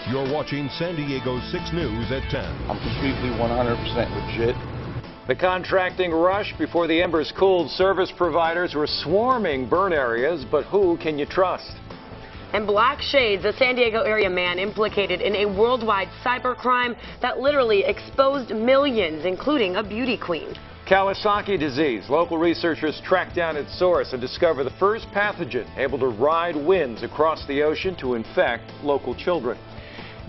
You're watching San Diego 6 News at 10. I'm completely 100% legit. The contracting rush before the embers cooled. Service providers were swarming burn areas, but who can you trust? And black shades, a San Diego area man implicated in a worldwide cybercrime that literally exposed millions, including a beauty queen. Kawasaki disease. Local researchers tracked down its source and discovered the first pathogen able to ride winds across the ocean to infect local children.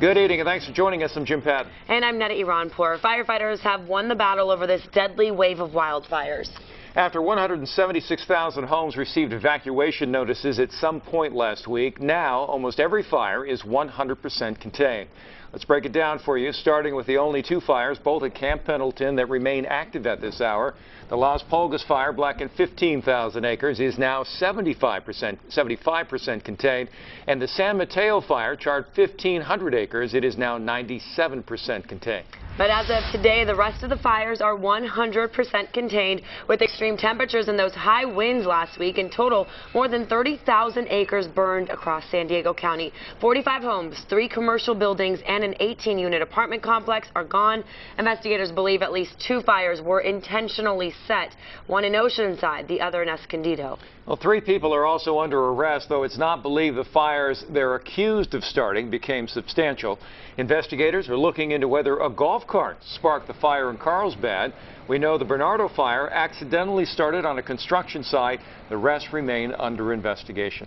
Good evening, and thanks for joining us. I'm Jim Patton. And I'm Netta Iranpour. Firefighters have won the battle over this deadly wave of wildfires. After 176,000 homes received evacuation notices at some point last week, now almost every fire is 100% contained. Let's break it down for you, starting with the only two fires, both at Camp Pendleton, that remain active at this hour. The Las Pulgas fire, blackened 15,000 acres, is now 75% contained. And the San Mateo fire charred 1,500 acres. It is now 97% contained. But as of today, the rest of the fires are 100% contained, with extreme temperatures and those high winds last week. In total, more than 30,000 acres burned across San Diego County. 45 homes, 3 commercial buildings, and an 18-unit apartment complex are gone. Investigators believe at least 2 fires were intentionally set, one in Oceanside, the other in Escondido. Well, 3 people are also under arrest, though it's not believed the fires they're accused of starting became substantial. Investigators are looking into whether a golf cart sparked the fire in Carlsbad. We know the Bernardo fire accidentally started on a construction site. The rest remain under investigation.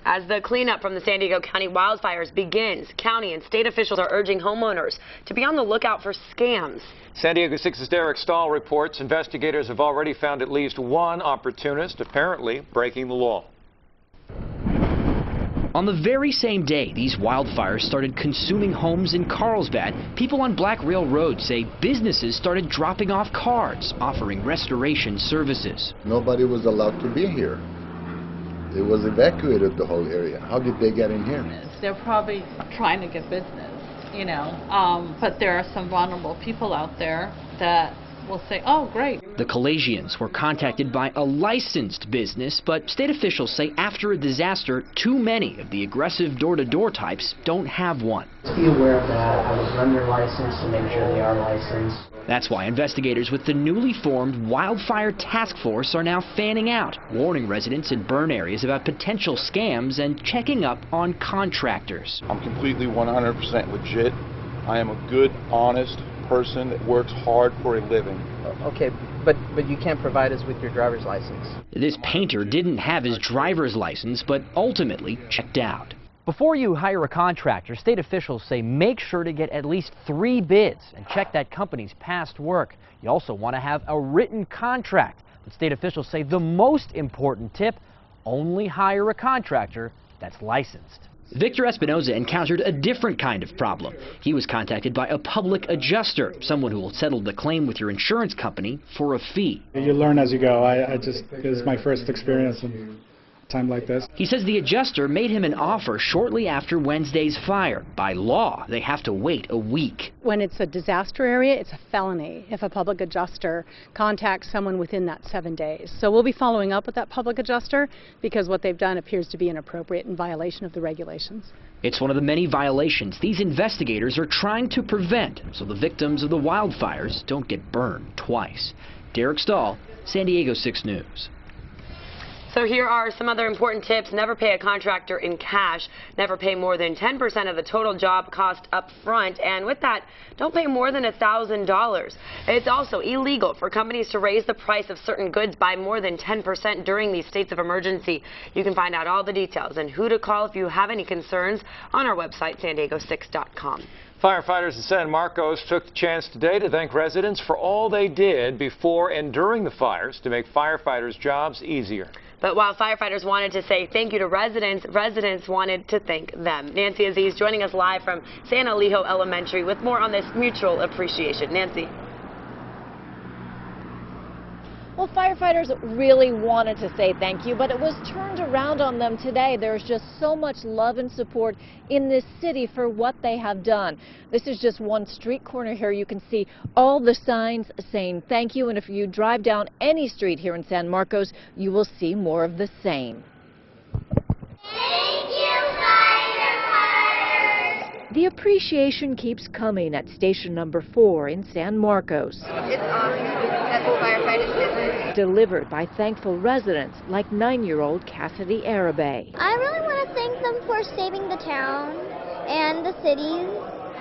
As the cleanup from the San Diego County wildfires begins, county and state officials are urging homeowners to be on the lookout for scams. San Diego 6's Derek Stahl reports investigators have already found at least one opportunist, apparently breaking the law. On the very same day these wildfires started consuming homes in Carlsbad, people on Black Rail Road say businesses started dropping off cards offering restoration services. Nobody was allowed to be here. It was evacuated, the whole area. How did they get in here? They're probably trying to get business, you know, but there are some vulnerable people out there that will say, oh, great. The Calasians were contacted by a licensed business, but state officials say after a disaster, too many of the aggressive door-to-door types don't have one. Be aware of that. I would run their license to make sure they are licensed. That's why investigators with the newly formed Wildfire Task Force are now fanning out, warning residents in burn areas about potential scams and checking up on contractors. I'm completely 100% legit. I am a good, honest person that works hard for a living. Okay, but you can't provide us with your driver's license. This painter didn't have his driver's license, but ultimately checked out. Before you hire a contractor, state officials say make sure to get at least 3 bids and check that company's past work. You also want to have a written contract. But state officials say the most important tip, only hire a contractor that's licensed. Victor Espinoza encountered a different kind of problem. He was contacted by a public adjuster, someone who will settle the claim with your insurance company for a fee. You learn as you go. This is my first experience in time like this. He says the adjuster made him an offer shortly after Wednesday's fire. By law, they have to wait a week. When it's a disaster area, it's a felony if a public adjuster contacts someone within that 7 days. So we'll be following up with that public adjuster because what they've done appears to be inappropriate in violation of the regulations. It's one of the many violations these investigators are trying to prevent so the victims of the wildfires don't get burned twice. Derek Stahl, San Diego 6 News. So here are some other important tips. Never pay a contractor in cash. Never pay more than 10% of the total job cost up front. And with that, don't pay more than $1,000. It's also illegal for companies to raise the price of certain goods by more than 10% during these states of emergency. You can find out all the details and who to call if you have any concerns on our website, san-diego6.com. Firefighters in San Marcos took the chance today to thank residents for all they did before and during the fires to make firefighters' jobs easier. But while firefighters wanted to say thank you to residents, residents wanted to thank them. Nancy Aziz joining us live from San Elijo Elementary with more on this mutual appreciation. Nancy. Well, firefighters really wanted to say thank you, but it was turned around on them today. There's just so much love and support in this city for what they have done. This is just one street corner here. You can see all the signs saying thank you, and if you drive down any street here in San Marcos, you will see more of the same. Thank you, firefighters! The appreciation keeps coming at station number 4 in San Marcos. It's awesome. That's firefighters' business. Delivered by thankful residents like 9-year-old Cassidy Arabe. I really want to thank them for saving the town and the cities.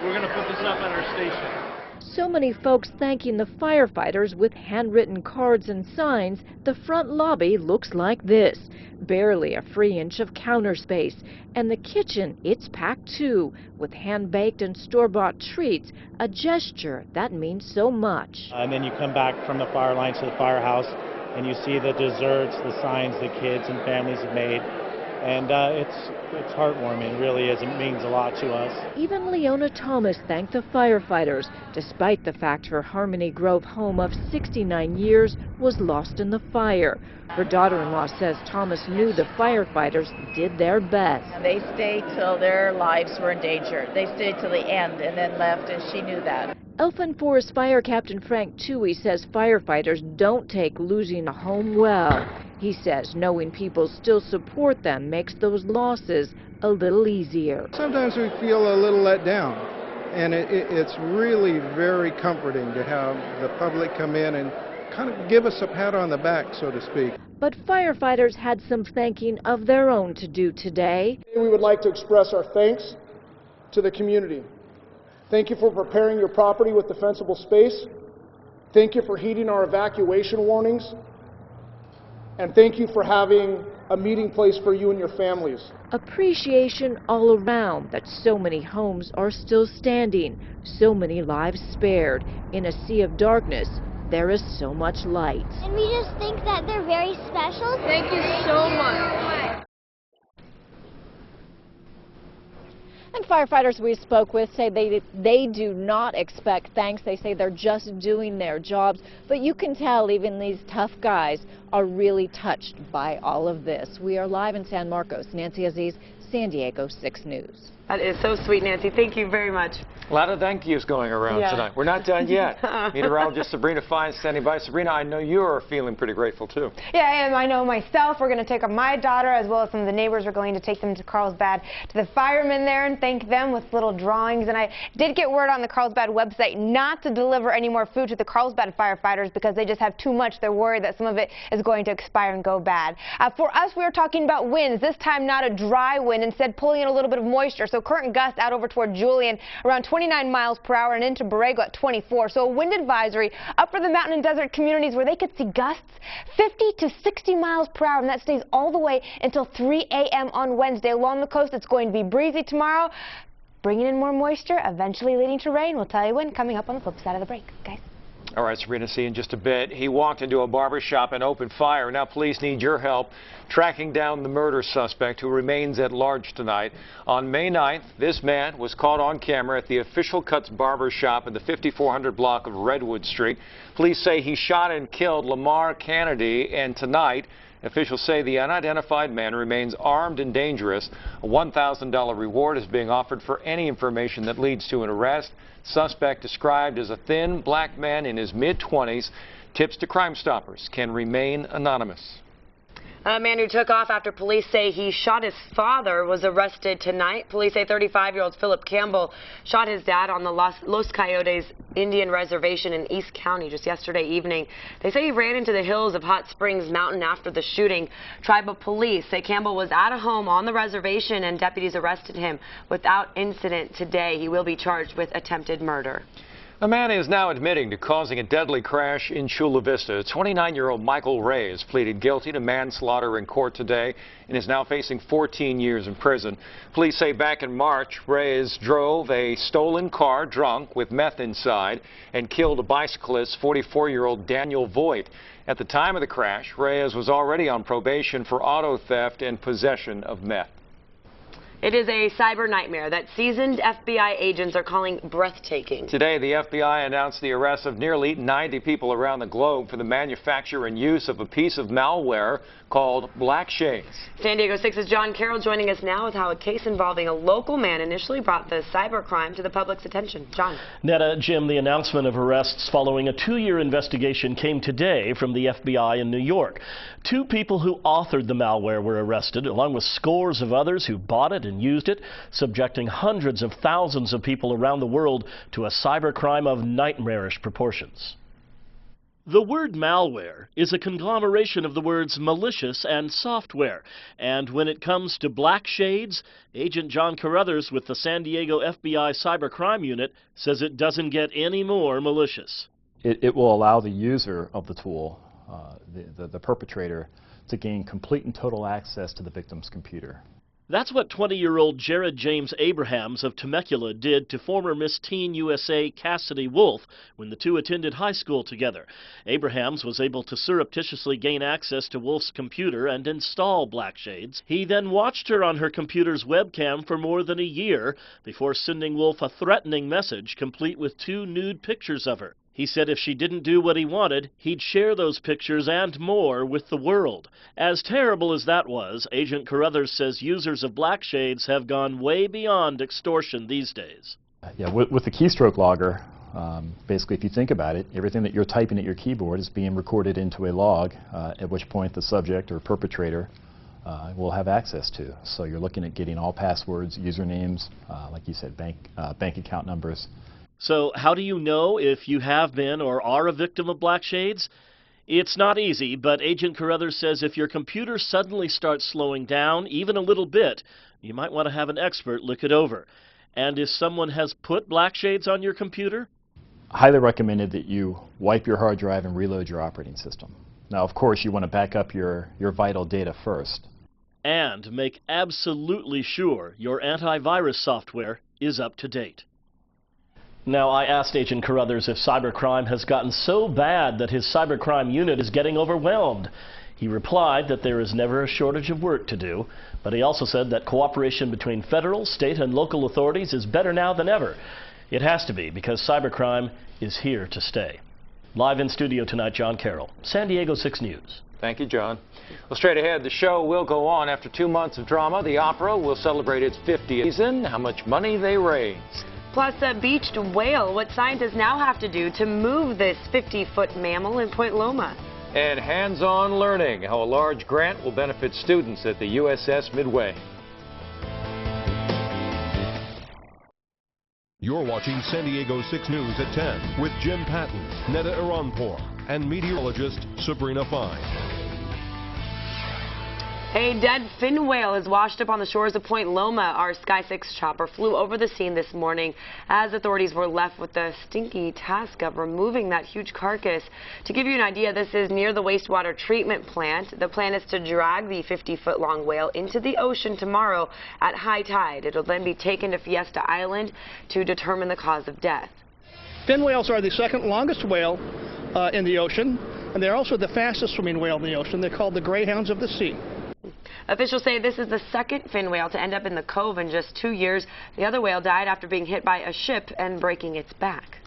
We're going to put this up at our station. So many folks thanking the firefighters with handwritten cards and signs, the front lobby looks like this. Barely a free inch of counter space. And the kitchen, it's packed too, with hand-baked and store-bought treats, a gesture that means so much. And then you come back from the fire lines to the firehouse, and you see the desserts, the signs the kids and families have made. And it's heartwarming, it really is. It means a lot to us. Even Leona Thomas thanked the firefighters, despite the fact her Harmony Grove home of 69 years was lost in the fire. Her daughter-in-law says Thomas knew the firefighters did their best. They stayed till their lives were in danger. They stayed till the end and then left, and she knew that. Elfin Forest Fire Captain Frank Toohey says firefighters don't take losing a home well. He says knowing people still support them makes those losses a little easier. Sometimes we feel a little let down, and it's really very comforting to have the public come in and kind of give us a pat on the back, so to speak. But firefighters had some thanking of their own to do today. We would like to express our thanks to the community. Thank you for preparing your property with defensible space. Thank you for heeding our evacuation warnings. And thank you for having a meeting place for you and your families. Appreciation all around that so many homes are still standing, so many lives spared. In a sea of darkness, there is so much light. And we just think that they're very special. Thank you so much. And firefighters we spoke with say they do not expect thanks. They say they're just doing their jobs. But you can tell even these tough guys are really touched by all of this. We are live in San Marcos. Nancy Aziz, San Diego 6 News. That is so sweet, Nancy. Thank you very much. A lot of thank yous going around tonight. We're not done yet. Meteorologist Sabrina Fine standing by. Sabrina, I know you're feeling pretty grateful too. Yeah, I am. I know myself. We're going to take my daughter as well as some of the neighbors. We're going to take them to Carlsbad, to the firemen there, and thank them with little drawings. And I did get word on the Carlsbad website not to deliver any more food to the Carlsbad firefighters because they just have too much. They're worried that some of it is going to expire and go bad. For us, we are talking about winds. This time not a dry wind, instead pulling in a little bit of moisture. So current gusts out over toward Julian around 29 miles per hour and into Borrego at 24. So a wind advisory up for the mountain and desert communities where they could see gusts 50 to 60 miles per hour, and that stays all the way until 3 a.m. on Wednesday. Along the coast, it's going to be breezy tomorrow, bringing in more moisture, eventually leading to rain. We'll tell you when coming up on the flip side of the break, guys. All right, Sabrina, see you in just a bit. He walked into a barber shop and opened fire. Now police need your help tracking down the murder suspect who remains at large tonight. On May 9th, this man was caught on camera at the Official Cuts barber shop in the 5400 block of Redwood Street. Police say he shot and killed Lamar Kennedy, and tonight officials say the unidentified man remains armed and dangerous. A $1,000 reward is being offered for any information that leads to an arrest. Suspect described as a thin black man in his mid-20s. Tips to Crime Stoppers can remain anonymous. A man who took off after police say he shot his father was arrested tonight. Police say 35-year-old Philip Campbell shot his dad on the Los Coyotes Indian Reservation in East County just yesterday evening. They say he ran into the hills of Hot Springs Mountain after the shooting. Tribal police say Campbell was at a home on the reservation and deputies arrested him without incident today. He will be charged with attempted murder. A man is now admitting to causing a deadly crash in Chula Vista. 29-year-old Michael Reyes pleaded guilty to manslaughter in court today and is now facing 14 years in prison. Police say back in March, Reyes drove a stolen car drunk with meth inside and killed a bicyclist, 44-year-old Daniel Voigt. At the time of the crash, Reyes was already on probation for auto theft and possession of meth. It is a cyber nightmare that seasoned FBI agents are calling breathtaking. Today, the FBI announced the arrest of nearly 90 people around the globe for the manufacture and use of a piece of malware called Black Shades. San Diego 6's John Carroll joining us now with how a case involving a local man initially brought the cybercrime to the public's attention. John. Netta, Jim, the announcement of arrests following a 2-year investigation came today from the FBI in New York. 2 people who authored the malware were arrested, along with scores of others who bought it and and used it, subjecting hundreds of thousands of people around the world to a cybercrime of nightmarish proportions. The word malware is a conglomeration of the words malicious and software, and when it comes to black shades, Agent John Carruthers with the San Diego FBI Cybercrime Unit says it doesn't get any more malicious. It will allow the user of the tool, the perpetrator, to gain complete and total access to the victim's computer. That's what 20-year-old Jared James Abrahams of Temecula did to former Miss Teen USA Cassidy Wolf when the two attended high school together. Abrahams was able to surreptitiously gain access to Wolf's computer and install black shades. He then watched her on her computer's webcam for more than a year before sending Wolf a threatening message complete with 2 nude pictures of her. He said if she didn't do what he wanted, he'd share those pictures and more with the world. As terrible as that was, Agent Carruthers says users of black shades have gone way beyond extortion these days. Yeah, with the keystroke logger, basically if you think about it, everything that you're typing at your keyboard is being recorded into a log, at which point the subject or perpetrator will have access to. So you're looking at getting all passwords, usernames, like you said, bank account numbers. So how do you know if you have been or are a victim of black shades? It's not easy, but Agent Carruthers says if your computer suddenly starts slowing down, even a little bit, you might want to have an expert look it over. And if someone has put black shades on your computer? Highly recommended that you wipe your hard drive and reload your operating system. Now, of course, you want to back up your vital data first. And make absolutely sure your antivirus software is up to date. Now, I asked Agent Carruthers if cybercrime has gotten so bad that his cybercrime unit is getting overwhelmed. He replied that there is never a shortage of work to do, but he also said that cooperation between federal, state, and local authorities is better now than ever. It has to be, because cybercrime is here to stay. Live in studio tonight, John Carroll, San Diego 6 News. Thank you, John. Well, straight ahead, the show will go on after 2 months of drama. The opera will celebrate its 50th season, how much money they raised. Plus, a beached whale, what scientists now have to do to move this 50-foot mammal in Point Loma. And hands-on learning, how a large grant will benefit students at the USS Midway. You're watching San Diego 6 News at 10 with Jim Patton, Neda Iranpour, and meteorologist Sabrina Fine. A dead fin whale is washed up on the shores of Point Loma. Our Sky 6 chopper flew over the scene this morning as authorities were left with the stinky task of removing that huge carcass. To give you an idea, this is near the wastewater treatment plant. The plan is to drag the 50-foot-long whale into the ocean tomorrow at high tide. It'll then be taken to Fiesta Island to determine the cause of death. Fin whales are the second longest whale in the ocean, and they're also the fastest swimming whale in the ocean. They're called the greyhounds of the sea. Officials say this is the second fin whale to end up in the cove in just 2 years. The other whale died after being hit by a ship and breaking its back.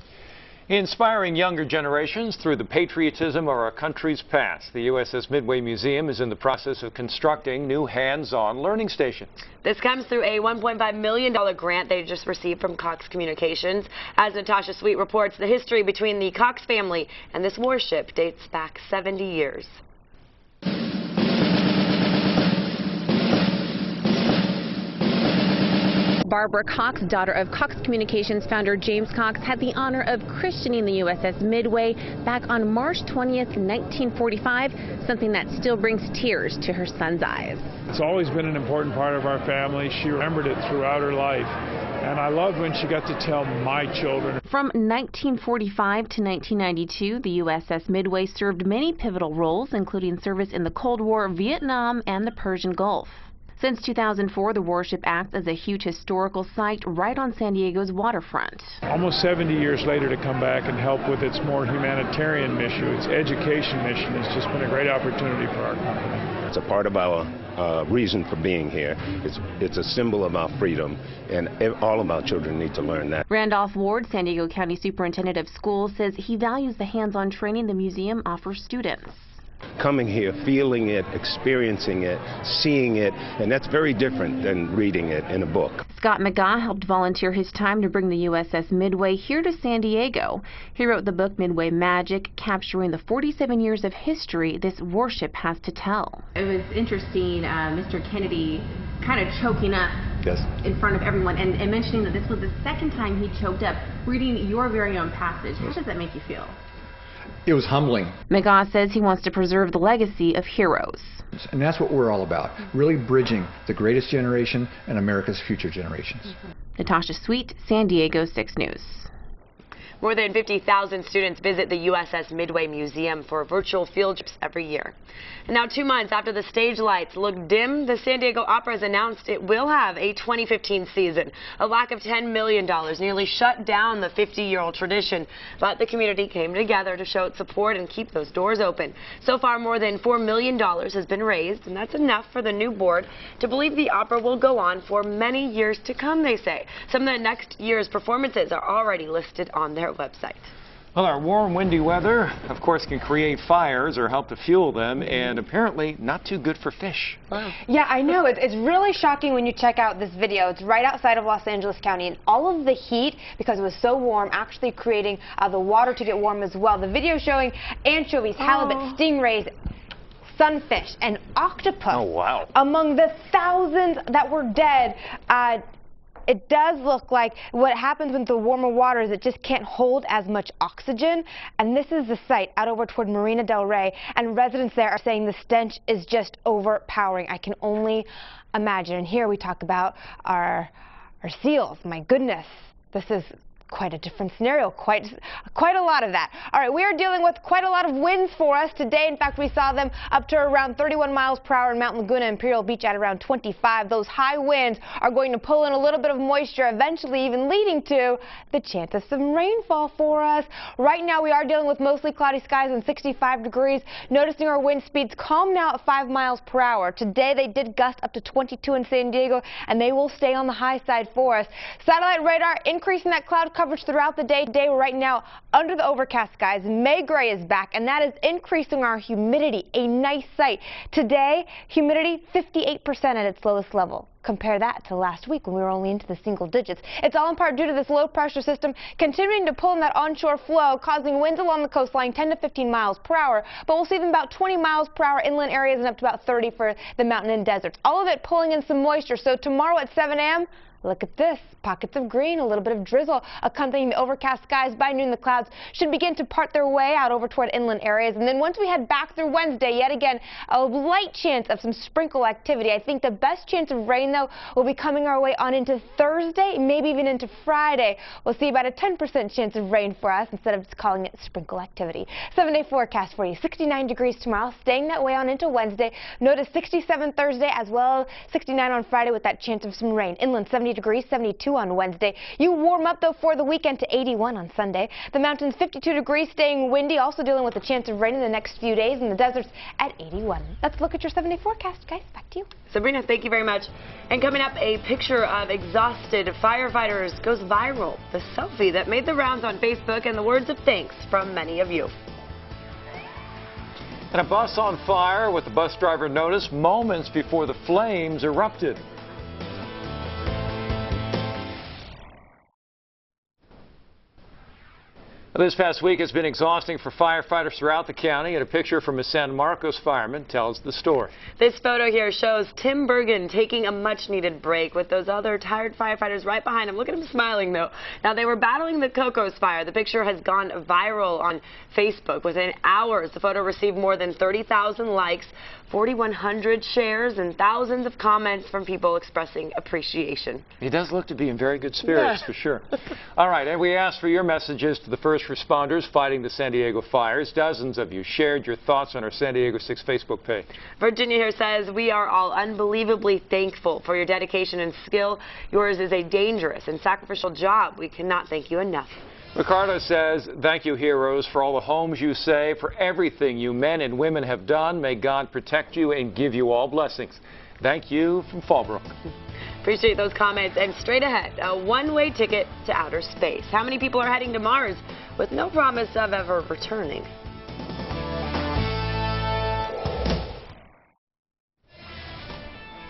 Inspiring younger generations through the patriotism of our country's past. The USS Midway Museum is in the process of constructing new hands-on learning stations. This comes through a $1.5 million grant they just received from Cox Communications. As Natasha Sweet reports, the history between the Cox family and this warship dates back 70 years. Barbara Cox, daughter of Cox Communications founder James Cox, had the honor of christening the USS Midway back on March 20th, 1945, something that still brings tears to her son's eyes. It's always been an important part of our family. She remembered it throughout her life, and I loved when she got to tell my children. From 1945 to 1992, the USS Midway served many pivotal roles, including service in the Cold War, Vietnam, and the Persian Gulf. Since 2004, the warship acts as a huge historical site right on San Diego's waterfront. Almost 70 years later, to come back and help with its more humanitarian mission, its education mission, has just been a great opportunity for our company. It's a part of our reason for being here. It's a symbol of our freedom, and all of our children need to learn that. Randolph Ward, San Diego County Superintendent of Schools, says he values the hands-on training the museum offers students. Coming here, feeling it, experiencing it, seeing it, and that's very different than reading it in a book. Scott McGaugh helped volunteer his time to bring the USS Midway here to San Diego. He wrote the book Midway Magic, capturing the 47 years of history this warship has to tell. It was interesting, Mr. Kennedy kind of choking up Yes. In front of everyone, and mentioning that this was the second time he choked up, reading your very own passage. How does that make you feel? It was humbling. McGaugh says he wants to preserve the legacy of heroes. And that's what we're all about, really bridging the greatest generation and America's future generations. Natasha Sweet, San Diego 6 News. More than 50,000 students visit the USS Midway Museum for virtual field trips every year. And now 2 months after the stage lights look dim, the San Diego Opera has announced it will have a 2015 season. A lack of $10 million nearly shut down the 50-year-old tradition, but the community came together to show its support and keep those doors open. So far, more than $4 million has been raised, and that's enough for the new board to believe the opera will go on for many years to come, they say. Some of the next year's performances are already listed on their website. Well, our warm, windy weather, of course, can create fires or help to fuel them, and apparently not too good for fish. Wow. Yeah, I know. It's really shocking when you check out this video. It's right outside of Los Angeles County, and all of the heat, because it was so warm, actually creating the water to get warm as well. The video showing anchovies, halibut, stingrays, sunfish, and octopus. Oh, wow. Among the thousands that were dead. It does look like what happens with the warmer water is it just can't hold as much oxygen. And this is the site out over toward Marina del Rey. And residents there are saying the stench is just overpowering. I can only imagine. And here we talk about our seals. My goodness, this is quite a different scenario, quite a lot of that. All right, we are dealing with quite a lot of winds for us today. In fact, we saw them up to around 31 miles per hour in Mount Laguna, Imperial Beach at around 25. Those high winds are going to pull in a little bit of moisture, eventually even leading to the chance of some rainfall for us. Right now, we are dealing with mostly cloudy skies and 65 degrees. Noticing our wind speeds calm now at 5 miles per hour. Today, they did gust up to 22 in San Diego, and they will stay on the high side for us. Satellite radar increasing that cloud coverage throughout the day. Today, we're right now under the overcast skies. May gray is back, and that is increasing our humidity. A nice sight. Today, humidity 58% at its lowest level. Compare that to last week when we were only into the single digits. It's all in part due to this low pressure system continuing to pull in that onshore flow, causing winds along the coastline 10 to 15 miles per hour. But we'll see them about 20 miles per hour inland areas and up to about 30 for the mountain and deserts. All of it pulling in some moisture. So tomorrow at 7 a.m., look at this. Pockets of green, a little bit of drizzle accompanying the overcast skies. By noon, the clouds should begin to part their way out over toward inland areas. And then once we head back through Wednesday, yet again, a light chance of some sprinkle activity. I think the best chance of rain, though, will be coming our way on into Thursday, maybe even into Friday. We'll see about a 10% chance of rain for us instead of just calling it sprinkle activity. 7-day forecast for you. 69 degrees tomorrow, staying that way on into Wednesday. Notice 67 Thursday as well, 69 on Friday with that chance of some rain. Inland 70 degrees, 72 on Wednesday. You warm up, though, for the weekend to 81 on Sunday. The mountains 52 degrees, staying windy, also dealing with a chance of rain in the next few days, and the deserts at 81. Let's look at your 7-day forecast, guys. Back to you. Sabrina, thank you very much. And coming up, a picture of exhausted firefighters goes viral. The selfie that made the rounds on Facebook, and the words of thanks from many of you. And a bus on fire with the bus driver noticed moments before the flames erupted. This past week has been exhausting for firefighters throughout the county, and a picture from a San Marcos fireman tells the story. This photo here shows Tim Bergen taking a much-needed break with those other tired firefighters right behind him. Look at him smiling, though. Now, they were battling the Cocos fire. The picture has gone viral on Facebook. Within hours, the photo received more than 30,000 likes, 4,100 shares, and thousands of comments from people expressing appreciation. He does look to be in very good spirits, for sure. All right, and we asked for your messages to the first responders fighting the San Diego fires. Dozens of you shared your thoughts on our San Diego 6 Facebook page. Virginia here says, we are all unbelievably thankful for your dedication and skill. Yours is a dangerous and sacrificial job. We cannot thank you enough. Ricardo says, thank you, heroes, for all the homes you save, for everything you men and women have done. May God protect you and give you all blessings. Thank you from Fallbrook. Appreciate those comments. And straight ahead, a one-way ticket to outer space. How many people are heading to Mars with no promise of ever returning?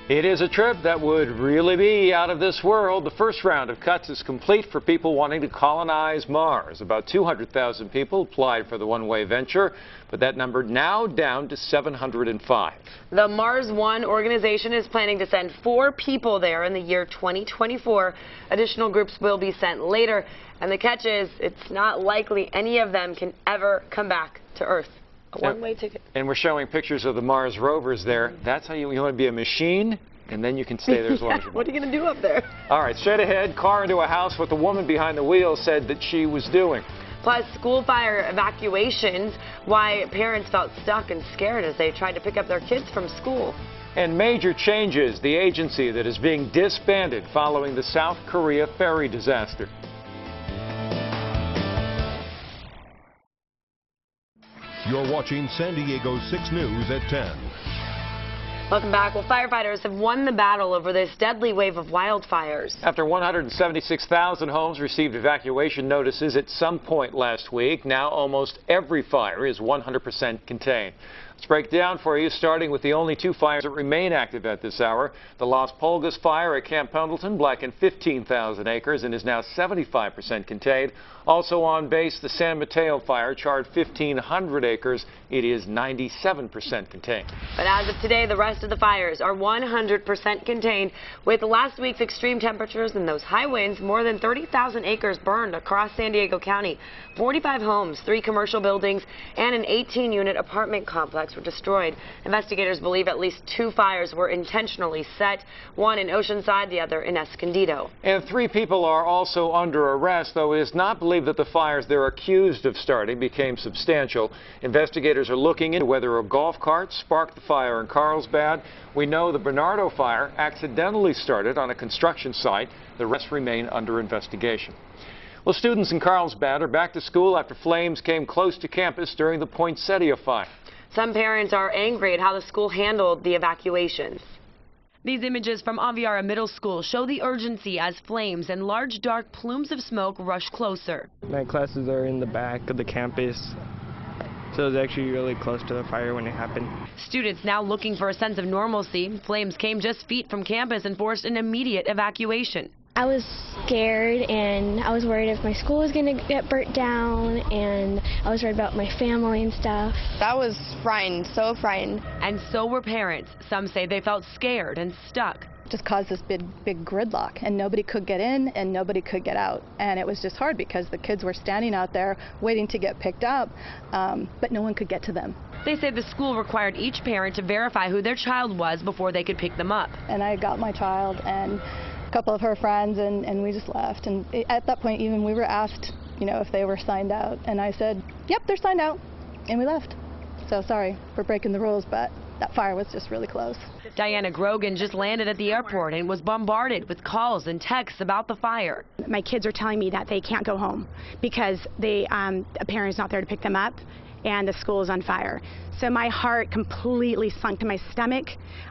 It is a trip that would really be out of this world. The first round of cuts is complete for people wanting to colonize Mars. About 200,000 people applied for the one-way venture, but that number now down to 705. The Mars One organization is planning to send 4 people there in the year 2024. Additional groups will be sent later, and the catch is it's not likely any of them can ever come back to Earth. A one-way ticket. And we're showing pictures of the Mars rovers there. That's how you want to be a machine, and then you can stay there as long as you want. What are you going to do up there? All right, straight ahead, car into a house, what the woman behind the wheel said that she was doing. Plus, school fire evacuations, why parents felt stuck and scared as they tried to pick up their kids from school. And major changes, the agency that is being disbanded following the South Korea ferry disaster. You're watching San Diego 6 News at 10. Welcome back. Well, firefighters have won the battle over this deadly wave of wildfires. After 176,000 homes received evacuation notices at some point last week, now almost every fire is 100% contained. Let's break it down for you, starting with the only 2 fires that remain active at this hour. The Las Pulgas fire at Camp Pendleton blackened 15,000 acres and is now 75% contained. Also on base, the San Mateo fire charred 1,500 acres. It is 97% contained. But as of today, the rest of the fires are 100% contained. With last week's extreme temperatures and those high winds, more than 30,000 acres burned across San Diego County. 45 homes, 3 commercial buildings, and an 18-unit apartment complex were destroyed. Investigators believe at least 2 fires were intentionally set, one in Oceanside, the other in Escondido. And 3 people are also under arrest, though it is not believed that the fires they're accused of starting became substantial. Investigators are looking into whether a golf cart sparked the fire in Carlsbad. We know the Bernardo fire accidentally started on a construction site. The rest remain under investigation. Well, students in Carlsbad are back to school after flames came close to campus during the Poinsettia fire. Some parents are angry at how the school handled the evacuations. These images from Aviara Middle School show the urgency as flames and large dark plumes of smoke rush closer. My classes are in the back of the campus, so it was actually really close to the fire when it happened. Students now looking for a sense of normalcy. Flames came just feet from campus and forced an immediate evacuation. I was scared and I was worried if my school was going to get burnt down, and I was worried about my family and stuff. I was frightened, so frightened. And so were parents. Some say they felt scared and stuck. It just caused this big gridlock, and nobody could get in and nobody could get out. And it was just hard because the kids were standing out there waiting to get picked up, but no one could get to them. They say the school required each parent to verify who their child was before they could pick them up. And I got my child and a couple of her friends, and we just left. And at that point, even we were asked, if they were signed out. And I said, yep, they're signed out. And we left. So sorry for breaking the rules, but that fire was just really close. Diana Grogan just landed at the airport and was bombarded with calls and texts about the fire. My kids are telling me that they can't go home because a parent's not there to pick them up, and the school is on fire. So my heart completely sunk to my stomach.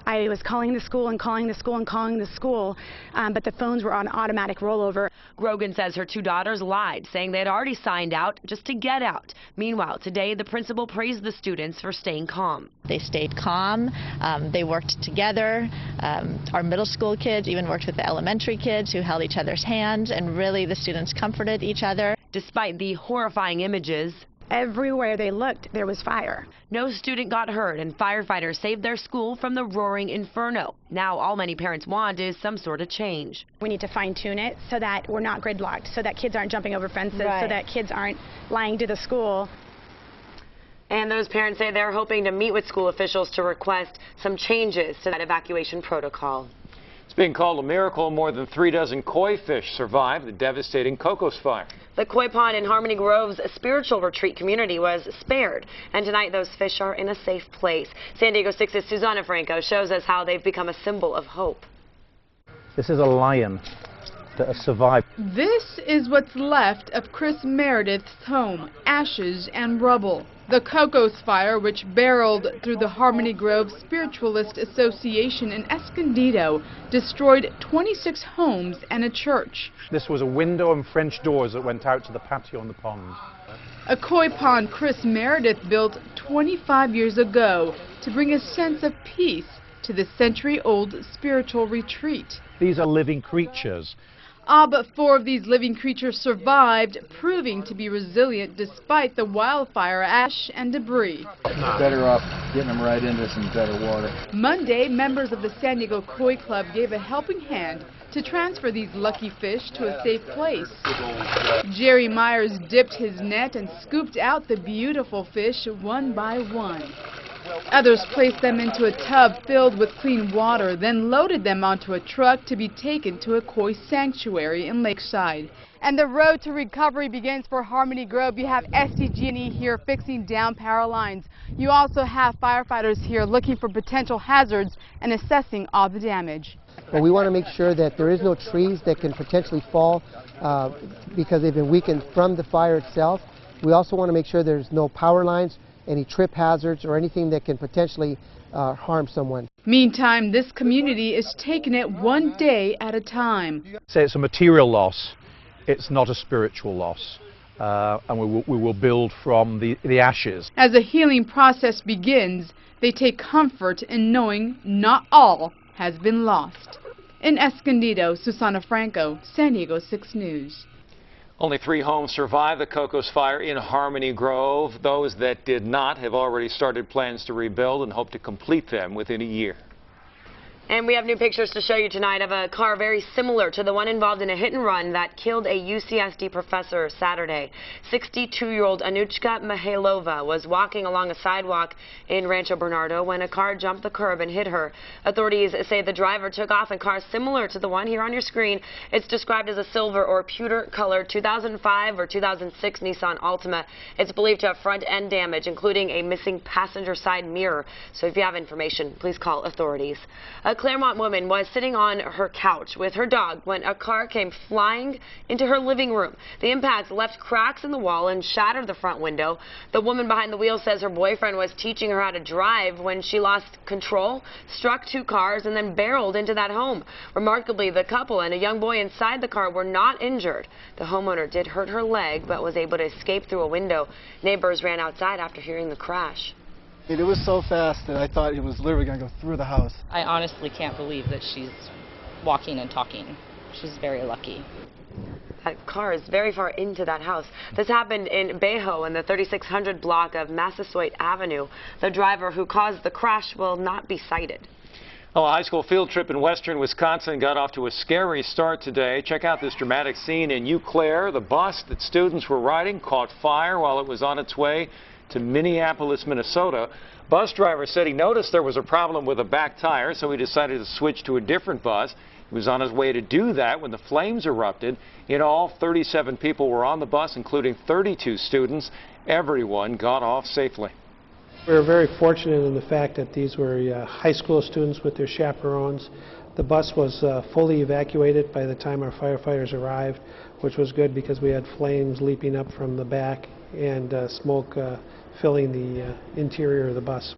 I was calling the school and calling the school and calling the school, but the phones were on automatic rollover. Grogan says her 2 daughters lied, saying they had already signed out just to get out. Meanwhile, today the principal praised the students for staying calm. They stayed calm. They worked together. Our middle school kids even worked with the elementary kids who held each other's hands, and really the students comforted each other. Despite the horrifying images, everywhere they looked, there was fire. No student got hurt, and firefighters saved their school from the roaring inferno. Now all many parents want is some sort of change. We need to fine-tune it so that we're not gridlocked, so that kids aren't jumping over fences, so that kids aren't lying to the school. And those parents say they're hoping to meet with school officials to request some changes to that evacuation protocol. It's being called a miracle. More than 3 dozen koi fish survived the devastating Cocos fire. The koi pond in Harmony Grove's spiritual retreat community was spared, and tonight those fish are in a safe place. San Diego 6's Susana Franco shows us how they've become a symbol of hope. This is a lion that has survived. This is what's left of Chris Meredith's home, ashes and rubble. The Cocos fire, which barreled through the Harmony Grove Spiritualist Association in Escondido, destroyed 26 homes and a church. This was a window and French doors that went out to the patio on the pond. A koi pond Chris Meredith built 25 years ago to bring a sense of peace to the century-old spiritual retreat. These are living creatures. All but 4 of these living creatures survived, proving to be resilient despite the wildfire ash and debris. Better off getting them right into some better water. Monday, members of the San Diego Koi Club gave a helping hand to transfer these lucky fish to a safe place. Jerry Myers dipped his net and scooped out the beautiful fish one by one. Others placed them into a tub filled with clean water, then loaded them onto a truck to be taken to a koi sanctuary in Lakeside. And the road to recovery begins for Harmony Grove. You have SDG&E here fixing down power lines. You also have firefighters here looking for potential hazards and assessing all the damage. But we want to make sure that there is no trees that can potentially fall because they've been weakened from the fire itself. We also want to make sure there's no power lines, any trip hazards, or anything that can potentially harm someone. Meantime, this community is taking it one day at a time. Say it's a material loss, it's not a spiritual loss. And we will build from the ashes. As the healing process begins, they take comfort in knowing not all has been lost. In Escondido, Susana Franco, San Diego 6 News. Only 3 homes survived the Cocos fire in Harmony Grove. Those that did not have already started plans to rebuild and hope to complete them within a year. And we have new pictures to show you tonight of a car very similar to the one involved in a hit and run that killed a UCSD professor Saturday. 62-year-old Anuchka Mihailova was walking along a sidewalk in Rancho Bernardo when a car jumped the curb and hit her. Authorities say the driver took off in a car similar to the one here on your screen. It's described as a silver or pewter-colored 2005 or 2006 Nissan Altima. It's believed to have front-end damage, including a missing passenger side mirror. So if you have information, please call authorities. A Claremont woman was sitting on her couch with her dog when a car came flying into her living room. The impact left cracks in the wall and shattered the front window. The woman behind the wheel says her boyfriend was teaching her how to drive when she lost control, struck 2 cars, and then barreled into that home. Remarkably, the couple and a young boy inside the car were not injured. The homeowner did hurt her leg but was able to escape through a window. Neighbors ran outside after hearing the crash. It was so fast that I thought it was literally going to go through the house. I honestly can't believe that she's walking and talking. She's very lucky. That car is very far into that house. This happened in Bejo in the 3600 block of Massasoit Avenue. The driver who caused the crash will not be cited. Well, a high school field trip in western Wisconsin got off to a scary start today. Check out this dramatic scene in Eau Claire. The bus that students were riding caught fire while it was on its way to Minneapolis, Minnesota. Bus driver said he noticed there was a problem with a back tire, so he decided to switch to a different bus. He was on his way to do that when the flames erupted. In all, 37 people were on the bus, including 32 students. Everyone got off safely. We're very fortunate in the fact that these were high school students with their chaperones. The bus was fully evacuated by the time our firefighters arrived, which was good because we had flames leaping up from the back and smoke filling the interior of the bus.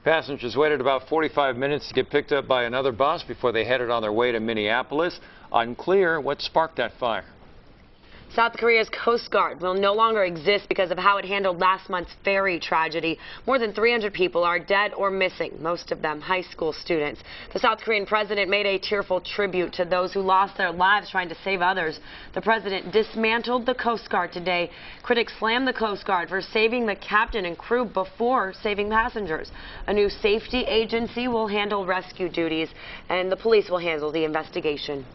Passengers waited about 45 minutes to get picked up by another bus before they headed on their way to Minneapolis. Unclear what sparked that fire. South Korea's Coast Guard will no longer exist because of how it handled last month's ferry tragedy. More than 300 people are dead or missing, most of them high school students. The South Korean president made a tearful tribute to those who lost their lives trying to save others. The president dismantled the Coast Guard today. Critics slammed the Coast Guard for saving the captain and crew before saving passengers. A new safety agency will handle rescue duties, and the police will handle the investigation.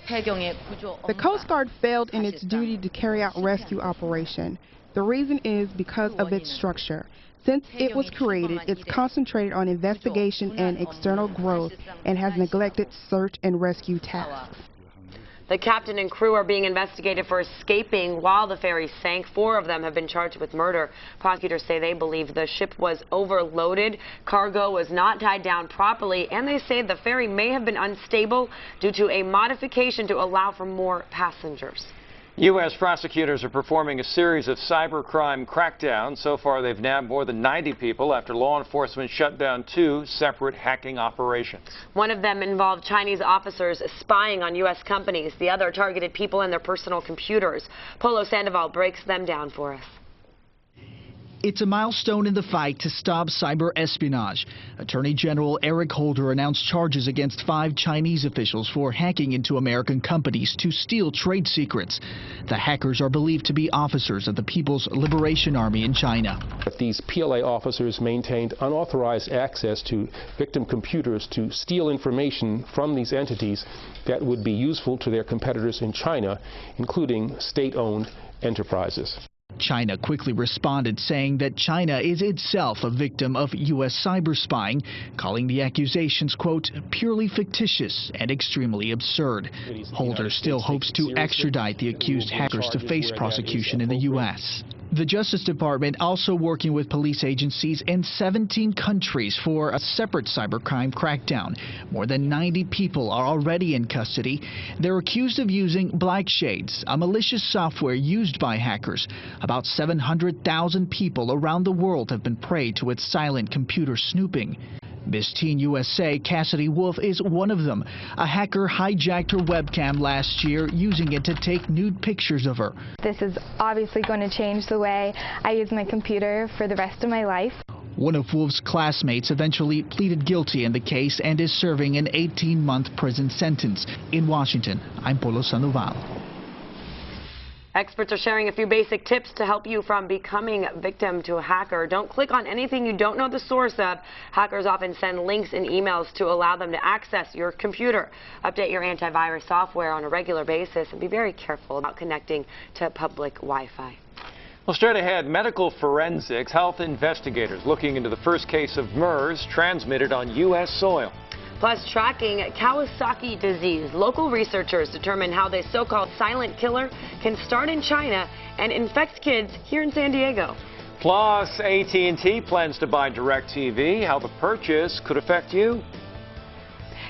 The Coast Guard failed in its duty to carry out rescue operation. The reason is because of its structure. Since it was created, it's concentrated on investigation and external growth and has neglected search and rescue tasks. The captain and crew are being investigated for escaping while the ferry sank. 4 of them have been charged with murder. Prosecutors say they believe the ship was overloaded, cargo was not tied down properly, and they say the ferry may have been unstable due to a modification to allow for more passengers. U.S. prosecutors are performing a series of cybercrime crackdowns. So far, they've nabbed more than 90 people after law enforcement shut down 2 separate hacking operations. One of them involved Chinese officers spying on U.S. companies. The other targeted people and their personal computers. Polo Sandoval breaks them down for us. It's a milestone in the fight to stop cyber espionage. Attorney General Eric Holder announced charges against 5 Chinese officials for hacking into American companies to steal trade secrets. The hackers are believed to be officers of the People's Liberation Army in China. These PLA officers maintained unauthorized access to victim computers to steal information from these entities that would be useful to their competitors in China, including state-owned enterprises. China quickly responded, saying that China is itself a victim of U.S. cyber spying, calling the accusations, quote, purely fictitious and extremely absurd. Holder still hopes to extradite the accused hackers to face prosecution in the U.S. The Justice Department also working with police agencies in 17 countries for a separate cybercrime crackdown. More than 90 people are already in custody. They're accused of using Black Shades, a malicious software used by hackers. About 700,000 people around the world have been prey to its silent computer snooping. Miss Teen USA Cassidy Wolf is one of them. A hacker hijacked her webcam last year, using it to take nude pictures of her. This is obviously going to change the way I use my computer for the rest of my life. One of Wolf's classmates eventually pleaded guilty in the case and is serving an 18-month prison sentence. In Washington, I'm Polo Sandoval. Experts are sharing a few basic tips to help you from becoming a victim to a hacker. Don't click on anything you don't know the source of. Hackers often send links in emails to allow them to access your computer. Update your antivirus software on a regular basis and be very careful about connecting to public Wi-Fi. Well, straight ahead, medical forensics, health investigators looking into the first case of MERS transmitted on U.S. soil. Plus, tracking Kawasaki disease. Local researchers determine how this so-called silent killer can start in China and infect kids here in San Diego. Plus, AT&T plans to buy DirecTV, how the purchase could affect you.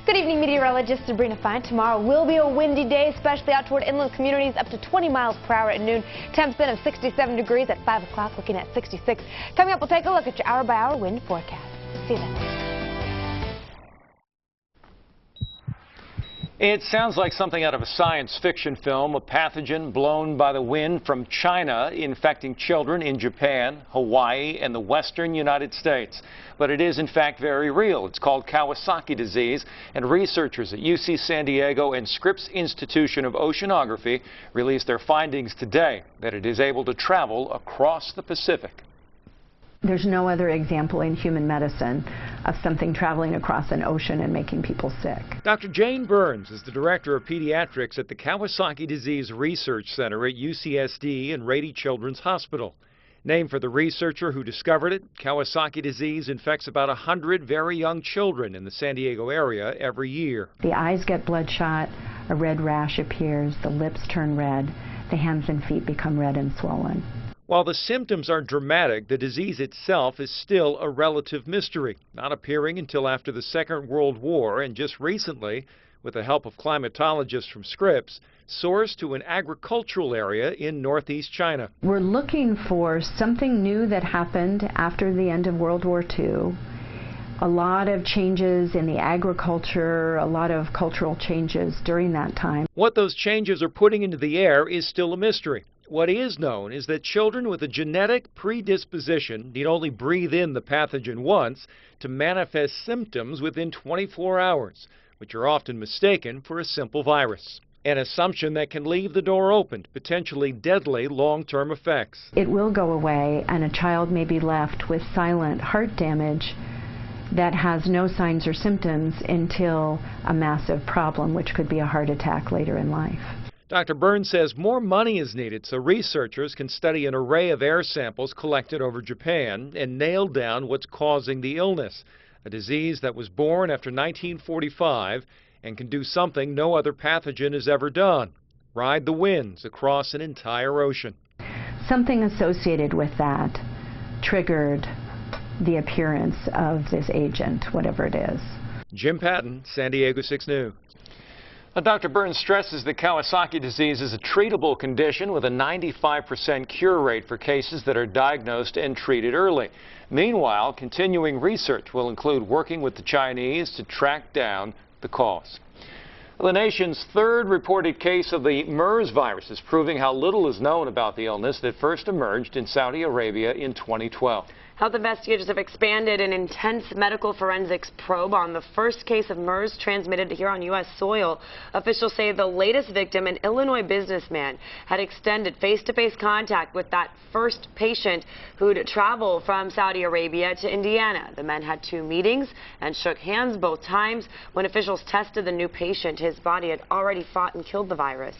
Good evening, meteorologist Sabrina Fine. Tomorrow will be a windy day, especially out toward inland communities, up to 20 miles per hour at noon. Temps then of 67 degrees at 5 o'clock, looking at 66. Coming up, we'll take a look at your hour-by-hour wind forecast. See you then. It sounds like something out of a science fiction film, a pathogen blown by the wind from China infecting children in Japan, Hawaii, and the western United States. But it is, in fact, very real. It's called Kawasaki disease, and researchers at UC San Diego and Scripps Institution of Oceanography released their findings today that it is able to travel across the Pacific. There's no other example in human medicine of something traveling across an ocean and making people sick. Dr. Jane Burns is the director of pediatrics at the Kawasaki Disease Research Center at UCSD and Rady Children's Hospital. Named for the researcher who discovered it, Kawasaki disease infects about 100 very young children in the San Diego area every year. The eyes get bloodshot, a red rash appears, the lips turn red, the hands and feet become red and swollen. While the symptoms are dramatic, the disease itself is still a relative mystery, not appearing until after the Second World War, and just recently, with the help of climatologists from Scripps, sourced to an agricultural area in northeast China. We're looking for something new that happened after the end of World War II. A lot of changes in the agriculture, a lot of cultural changes during that time. What those changes are putting into the air is still a mystery. What is known is that children with a genetic predisposition need only breathe in the pathogen once to manifest symptoms within 24 hours, which are often mistaken for a simple virus. An assumption that can leave the door open to potentially deadly long-term effects. It will go away, and a child may be left with silent heart damage that has no signs or symptoms until a massive problem, which could be a heart attack later in life. Dr. Burns says more money is needed so researchers can study an array of air samples collected over Japan and nail down what's causing the illness, a disease that was born after 1945 and can do something no other pathogen has ever done: ride the winds across an entire ocean. Something associated with that triggered the appearance of this agent, whatever it is. Jim Patton, San Diego 6 News. Now, Dr. Burns stresses that Kawasaki disease is a treatable condition with a 95% cure rate for cases that are diagnosed and treated early. Meanwhile, continuing research will include working with the Chinese to track down the cause. The nation's third reported case of the MERS virus is proving how little is known about the illness that first emerged in Saudi Arabia in 2012. Health investigators have expanded an intense medical forensics probe on the first case of MERS transmitted here on U.S. soil. Officials say the latest victim, an Illinois businessman, had extended face-to-face contact with that first patient who'd traveled from Saudi Arabia to Indiana. The men had 2 meetings and shook hands both times. When officials tested the new patient, his body had already fought and killed the virus.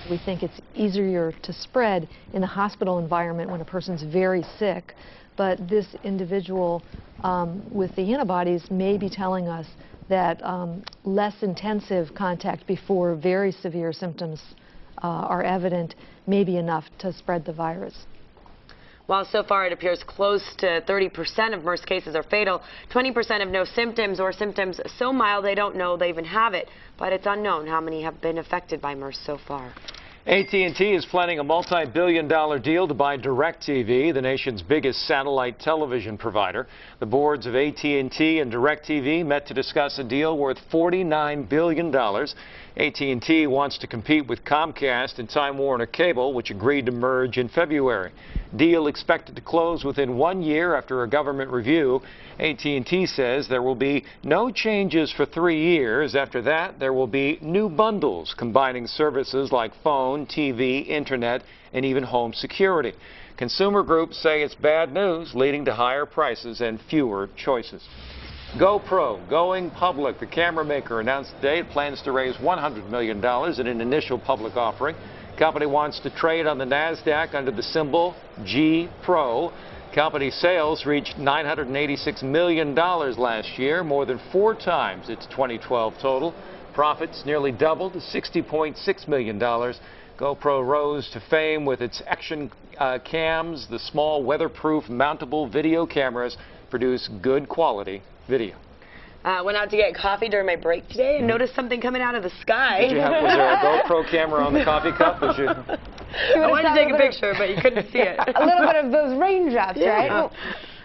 We think it's easier to spread in the hospital environment when a person's very sick. But this individual with the antibodies may be telling us that less intensive contact before very severe symptoms are evident may be enough to spread the virus. While so far it appears close to 30% of MERS cases are fatal, 20% have no symptoms or symptoms so mild they don't know they even have it. But it's unknown how many have been affected by MERS so far. AT&T is planning a multi-billion-dollar deal to buy DirecTV, the nation's biggest satellite television provider. The boards of AT&T and DirecTV met to discuss a deal worth $49 billion. AT&T wants to compete with Comcast and Time Warner Cable, which agreed to merge in February. Deal expected to close within 1 year after a government review. AT&T says there will be no changes for 3 years. After that, there will be new bundles combining services like phone, TV, internet, and even home security. Consumer groups say it's bad news, leading to higher prices and fewer choices. GoPro going public. The camera maker announced today it plans to raise $100 million in an initial public offering. The company wants to trade on the NASDAQ under the symbol GPRO. Company sales reached $986 million last year, more than 4 times its 2012 total. Profits nearly doubled to $60.6 million. GoPro rose to fame with its action cams. The small weatherproof mountable video cameras produce good quality video. Went out to get coffee during my break today and noticed something coming out of the sky. Was there a GoPro camera on the coffee cup? I wanted to take a picture, but you couldn't see it. A little bit of those raindrops, yeah. right? Well,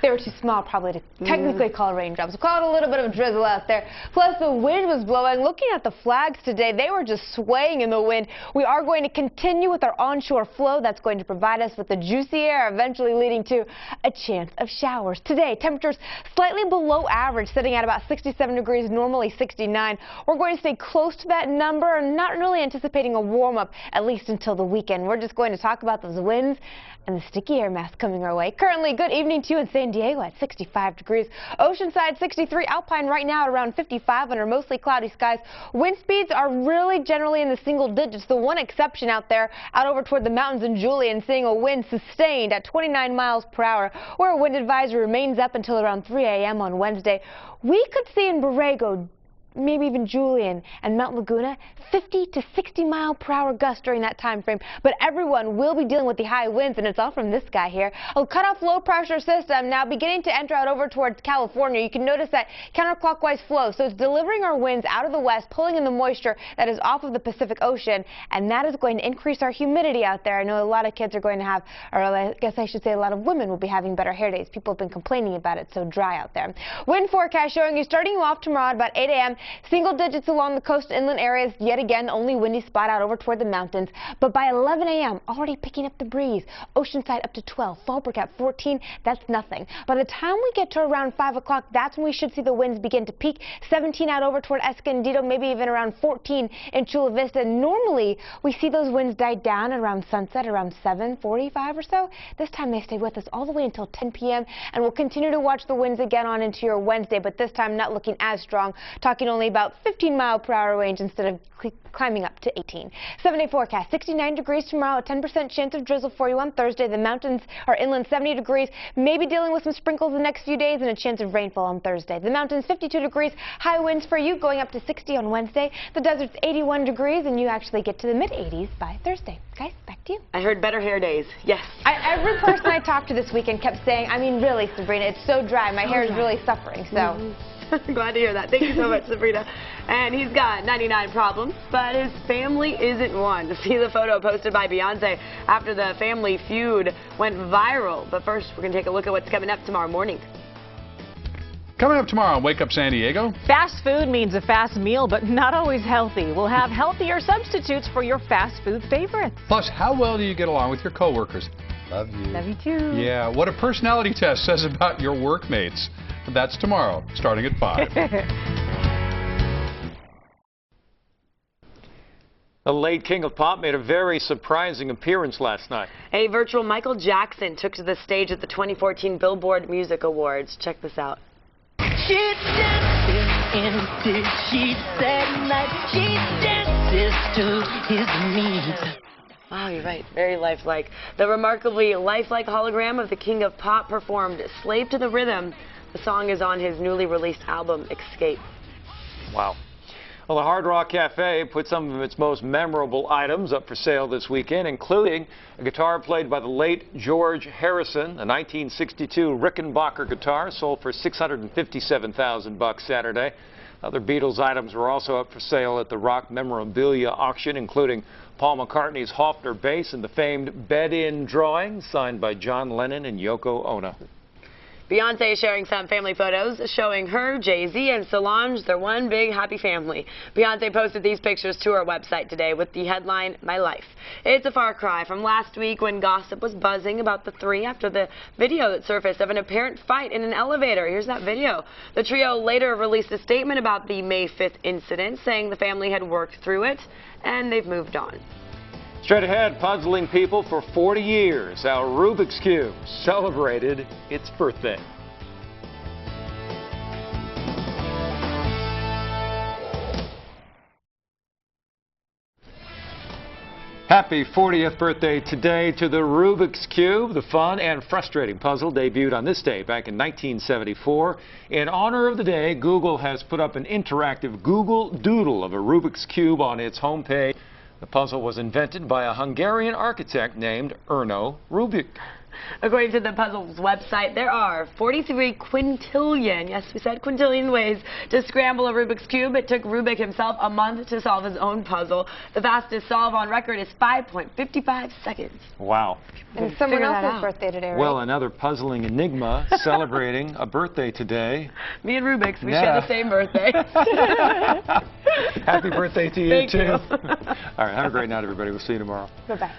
they were too small probably to technically call raindrops. We'll call it a little bit of drizzle out there. Plus, the wind was blowing. Looking at the flags today, they were just swaying in the wind. We are going to continue with our onshore flow. That's going to provide us with the juicy air, eventually leading to a chance of showers. Today, temperatures slightly below average, sitting at about 67 degrees, normally 69. We're going to stay close to that number and not really anticipating a warm-up, at least until the weekend. We're just going to talk about those winds and the sticky air mass coming our way. Currently, good evening to you in San Diego at 65 degrees. Oceanside 63, Alpine right now at around 55 under mostly cloudy skies. Wind speeds are really generally in the single digits. The one exception out there, out over toward the mountains in Julian, seeing a wind sustained at 29 miles per hour, where a wind advisory remains up until around 3 a.m. on Wednesday. We could see in Borrego, maybe even Julian and Mount Laguna, 50 to 60 mile per hour gusts during that time frame. But everyone will be dealing with the high winds, and it's all from this guy here. A cut-off low pressure system now beginning to enter out over towards California. You can notice that counterclockwise flow, so it's delivering our winds out of the west, pulling in the moisture that is off of the Pacific Ocean, and that is going to increase our humidity out there. I know a lot of kids are going to have, or I guess I should say a lot of women will be having better hair days. People have been complaining about it, so dry out there. Wind forecast showing you starting you off tomorrow at about 8 a.m. Single digits along the coast inland areas. Yet again, only windy spot out over toward the mountains. But by 11 a.m., already picking up the breeze. Oceanside up to 12. Fallbrook at 14. That's nothing. By the time we get to around 5 o'clock, that's when we should see the winds begin to peak. 17 out over toward Escondido, maybe even around 14 in Chula Vista. Normally, we see those winds die down at around sunset, around 7:45 or so. This time they stay with us all the way until 10 p.m. And we'll continue to watch the winds again on into your Wednesday, but this time not looking as strong. Talking only about 15 mile per hour range instead of climbing up to 18. 7-day forecast, 69 degrees tomorrow, a 10% chance of drizzle for you on Thursday. The mountains are inland 70 degrees, maybe dealing with some sprinkles the next few days and a chance of rainfall on Thursday. The mountains 52 degrees, high winds for you going up to 60 on Wednesday. The desert's 81 degrees and you actually get to the mid-80s by Thursday. Guys, back to you. I heard better hair days. Yes. Every person I talked to this weekend kept saying, I mean, really, Sabrina, it's so dry. My hair is really suffering, so. Glad to hear that. Thank you so much, Sabrina. And he's got 99 problems, but his family isn't one. See the photo posted by Beyonce after the family feud went viral. But first, we're going to take a look at what's coming up tomorrow morning. Coming up tomorrow on Wake Up San Diego. Fast food means a fast meal, but not always healthy. We'll have healthier substitutes for your fast food favorites. Plus, how well do you get along with your coworkers? Love you. Love you too. Yeah, what a personality test says about your workmates. That's tomorrow, starting at 5. The late king of pop made a very surprising appearance last night. A virtual Michael Jackson took to the stage at the 2014 Billboard Music Awards. Check this out. She dances into sheets at night. She dances to his needs. Wow, you're right. Very lifelike. The remarkably lifelike hologram of the king of pop performed Slave to the Rhythm. The song is on his newly released album, Escape. Wow. Well, the Hard Rock Cafe put some of its most memorable items up for sale this weekend, including a guitar played by the late George Harrison, a 1962 Rickenbacker guitar sold for $657,000 Saturday. Other Beatles items were also up for sale at the Rock memorabilia auction, including Paul McCartney's Hofner bass and the famed bed-in drawing signed by John Lennon and Yoko Ono. Beyonce is sharing some family photos showing her, Jay-Z, and Solange, their one big happy family. Beyonce posted these pictures to her website today with the headline, My Life. It's a far cry from last week when gossip was buzzing about the three after the video that surfaced of an apparent fight in an elevator. Here's that video. The trio later released a statement about the May 5th incident, saying the family had worked through it and they've moved on. Straight ahead, puzzling people for 40 years, our Rubik's Cube celebrated its birthday. Happy 40th birthday today to the Rubik's Cube. The fun and frustrating puzzle debuted on this day back in 1974. In honor of the day, Google has put up an interactive Google Doodle of a Rubik's Cube on its homepage. The puzzle was invented by a Hungarian architect named Erno Rubik. According to the puzzle's website, there are 43 quintillion, yes, we said quintillion ways to scramble a Rubik's Cube. It took Rubik himself a month to solve his own puzzle. The fastest solve on record is 5.55 seconds. Wow. And it's someone else's birthday today, right? Well, another puzzling enigma celebrating a birthday today. Me and Rubik's, we share the same birthday. Happy birthday to you, Thank too. you. All right, have a great night, everybody. We'll see you tomorrow. Bye-bye.